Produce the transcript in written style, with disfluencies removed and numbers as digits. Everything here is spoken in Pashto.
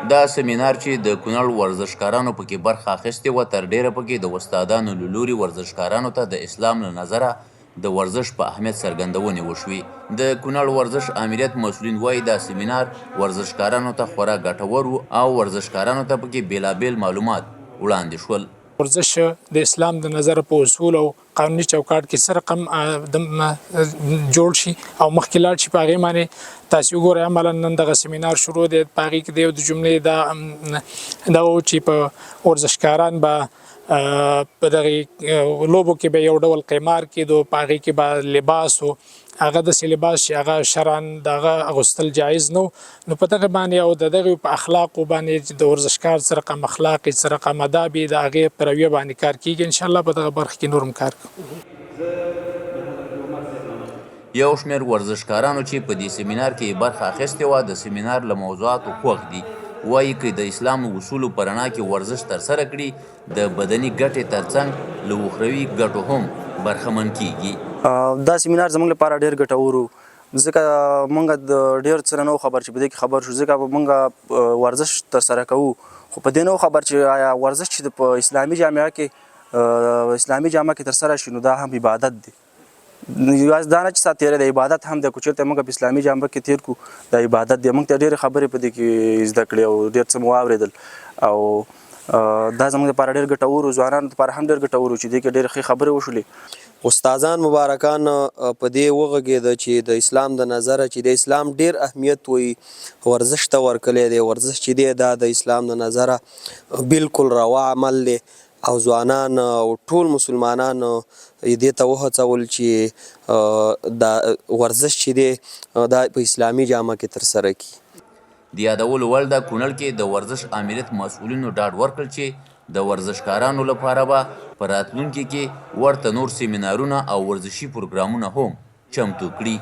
دا سیمینار چې د کونړ ورزشکارانو پکې برخه اخیستې وه تر ډیره پکې د استادانو له لوري ورزشکارانو ته د اسلام له نظره د ورزش په اهمیت څرګندونې وشوې. د کونړ ورزش امریت مسؤلین وایي دا سیمینار ورزشکارانو ته خورا ګټور و او ورزشکارانو ته پکې بیلابیل معلومات وړاندې شول. ورزش د اسلام د نظر په اصول او قانوني چوکاټ کې سره رقم جوړ شي او مخکې لاړ شي. په هغې باندې تاسې وګورئ عملا نن دغه سیمینار شروع دی. په هغې کې د یو د جملې دا و چې په ورزشکاران به په دغې لوبو کې به یو ډول قمار کېدو. په هغې کې به لباس و هغه داسې لباس چې هغه شرعاً د هغه اغوستل جایز نه و. نو په دغه باندې او د دغې په اخلاقو باندې چې د ورزشکار څه رقم اخلاق یې څه رقم اداب یې د هغې په رویه باندې کار کېږي. انشاءالله په دغه برخه کې نور هم کار کوو. یو شمېر ورزشکارانو چې په دې سیمینار کې برخه اخیستې وه د سیمینار له موضوعاتو خوښ دي. وایي که د اسلام اصولو په رڼا کې ورزش ترسره کړي د بدني ګټې ترڅنګ له اخروي ګټو هم برخمن کیږي. دا سیمینار زموږ لپاره ډېر ګټور و ځکه موږ د ډېر څه نه خبر چې په دې کې خبر شو ځکه موږ ورزش ترسره کوو خو په دې نه خبر چې آیا ورزش چې په اسلامي جامعه کې ترسره شي نو دا هم عبادت دی. یوازې دا نه چې ساعت تېری د عبادت هم دی. که چېرته موږ په اسلامي جامعه کې تېر کړو دا عبادت دی. موږ ته ډېرې خبرې په دې کې زده کړې او ډېر څه مو واورېدل او دا زموږ لپاره ډېر ګټور و. ځوانانو لپاره هم ډېر ګټور و چې دې کې ډېرې ښې خبرې وشولې. استادان مبارکان په دې وغږېده چې د اسلام د نظره چې د اسلام ډېر اهمیت وایي ورزش ته ورکړی دی. ورزش چې دی دا د اسلام د نظره بالکل روا عمل دی او ځوانان او ټول مسلمانان دې ته وهڅول چې دا ورزش چې دی دا په اسلامي جامه کې ترسره کړي. د یادولو وړ ده کونړ کې د ورزش امریت مسؤلینو ډاډ ورکړ چې د ورزشکارانو لپاره به په راتلونکي کې ورته نور سیمینارونه او ورزشي پروګرامونه هم چمتو کړي.